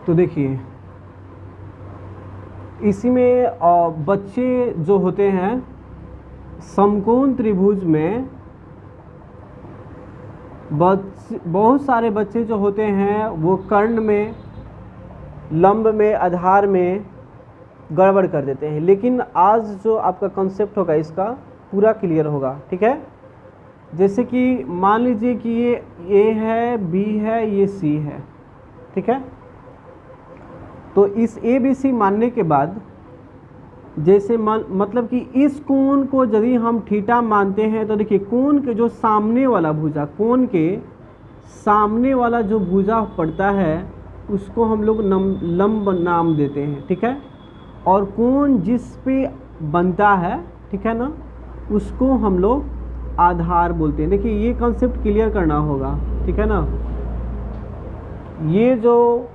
तो देखिए इसी में बच्चे जो होते हैं समकोण त्रिभुज में बहुत सारे बच्चे जो होते हैं वो कर्ण में, लंब में, आधार में गड़बड़ कर देते हैं। लेकिन आज जो आपका कॉन्सेप्ट होगा इसका पूरा क्लियर होगा, ठीक है। जैसे कि मान लीजिए कि ये ए है, बी है, ये सी है, ठीक है। तो इस ए बी सी मानने के बाद जैसे मतलब कि इस कोण को यदि हम थीटा मानते हैं तो देखिए कोण के जो सामने वाला भुजा, कोण के सामने वाला जो भुजा पड़ता है उसको हम लोग लंब नाम देते हैं, ठीक है। और कोण जिस पे बनता है, ठीक है ना, उसको हम लोग आधार बोलते हैं। देखिए ये कॉन्सेप्ट क्लियर करना होगा, ठीक है ना। ये जो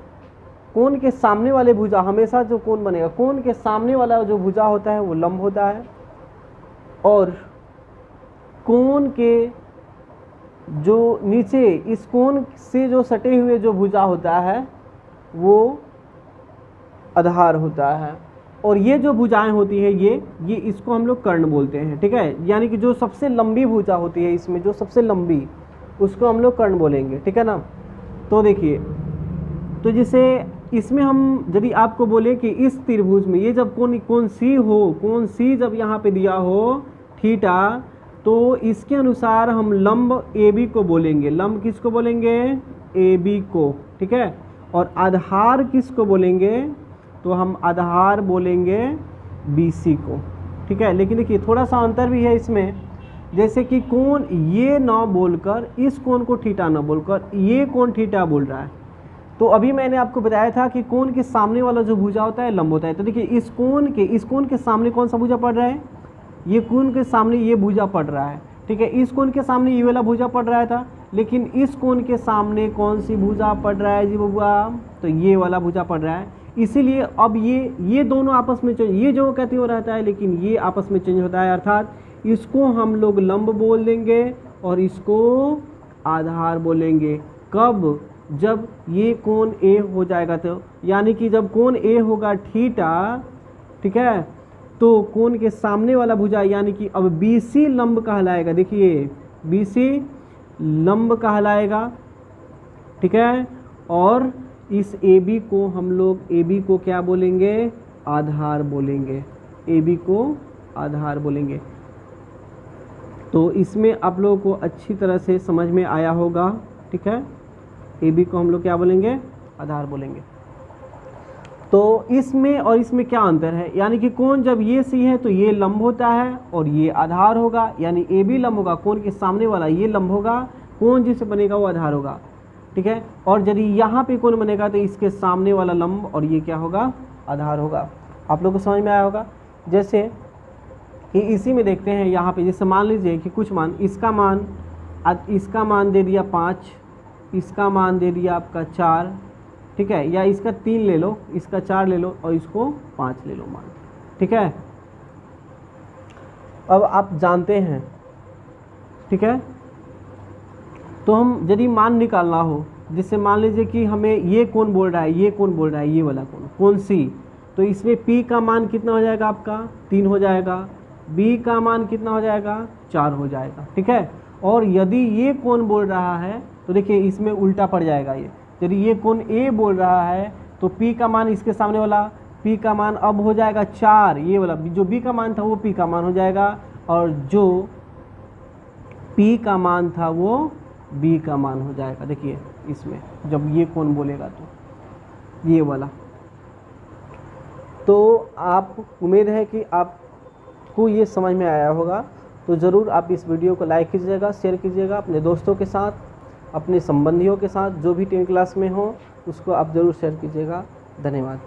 कोण के सामने वाले भुजा, हमेशा जो कोण बनेगा, कोण के सामने वाला जो भुजा होता है वो लंब होता है, और कोण के जो नीचे इस कोण से जो सटे हुए जो भुजा होता है वो आधार होता है। और ये जो भुजाएं होती है ये इसको हम लोग कर्ण बोलते हैं, ठीक है। यानी कि जो सबसे लंबी भुजा होती है इसमें, जो सबसे लंबी, उसको हम लोग कर्ण बोलेंगे, ठीक है ना। तो देखिए, तो जैसे इसमें हम यदि आपको बोले कि इस त्रिभुज में ये जब कोण सी हो, कोण सी जब यहाँ पे दिया हो थीटा, तो इसके अनुसार हम लंब ए बी को बोलेंगे। लंब किसको बोलेंगे? ए बी को, ठीक है। और आधार किसको बोलेंगे? तो हम आधार बोलेंगे बी सी को, ठीक है। लेकिन देखिए थोड़ा सा अंतर भी है इसमें, जैसे कि कोण ये ना बोलकर, इस कोण को थीटा ना बोलकर ये कोण थीटा बोल रहा है। तो अभी मैंने आपको बताया था कि कोण के सामने वाला जो भुजा होता है लंब होता है। तो देखिए इस कोण के सामने कौन सा भुजा पड़ रहा है? ये कोण के सामने ये भुजा पड़ रहा है, ठीक है। इस कोण के सामने ये वाला भुजा पड़ रहा था, लेकिन इस कोण के सामने कौन सी भुजा पड़ रहा है जी बबुआ? तो ये वाला भुजा पड़ रहा है। इसीलिए अब ये दोनों आपस में चेंज, ये जो कहते हो रहता है लेकिन ये आपस में चेंज होता है, अर्थात इसको हम लोग लंब बोल देंगे और इसको आधार बोलेंगे। कब? जब ये कोण ए हो जाएगा, तो यानी कि जब कोण ए होगा थीटा, ठीक है, तो कोण के सामने वाला भुजा यानी कि अब बी सी लंब कहलाएगा। देखिए बी सी लंब कहलाएगा, ठीक है। और इस ए बी को हम लोग, ए बी को क्या बोलेंगे? आधार बोलेंगे। ए बी को आधार बोलेंगे। तो इसमें आप लोगों को अच्छी तरह से समझ में आया होगा, ठीक है। ए बी को हम लोग क्या बोलेंगे? आधार बोलेंगे। तो इसमें और इसमें क्या अंतर है? यानी कि कोण जब ये सी है तो ये लंब होता है और ये आधार होगा, यानी ए बी लंब होगा, कोण के सामने वाला ये लंब होगा, कोण जिससे बनेगा वो आधार होगा, ठीक है। और यदि यहाँ पे कोण बनेगा तो इसके सामने वाला लंब और ये क्या होगा? आधार होगा। आप लोग को समझ में आया होगा। जैसे कि इसी में देखते हैं यहाँ पे, जैसे मान लीजिए कि कुछ मान, इसका मान दे दिया 5, इसका मान दे दिया आपका 4, ठीक है, या इसका 3 ले लो, इसका 4 ले लो और इसको 5 ले लो मान, ठीक है। अब आप जानते हैं, ठीक है, तो हम यदि मान निकालना हो, जिससे मान लीजिए कि हमें ये कोण बोल रहा है, ये कोण बोल रहा है, ये वाला कोण सी, तो इसमें P का मान कितना हो जाएगा आपका? 3 हो जाएगा। B का मान कितना हो जाएगा? 4 हो जाएगा, ठीक है। और यदि ये कोण बोल रहा है तो देखिए इसमें उल्टा पड़ जाएगा। ये यदि ये कोण A बोल रहा है तो P का मान, इसके सामने वाला P का मान अब हो जाएगा 4, ये वाला जो B का मान था वो P का मान हो जाएगा, और जो P का मान था वो B का मान हो जाएगा। देखिए इसमें जब ये कोण बोलेगा तो ये वाला। तो आप, उम्मीद है कि आपको ये समझ में आया होगा। तो ज़रूर आप इस वीडियो को लाइक कीजिएगा, शेयर कीजिएगा अपने दोस्तों के साथ, अपने संबंधियों के साथ, जो भी 10th क्लास में हो उसको आप ज़रूर शेयर कीजिएगा। धन्यवाद।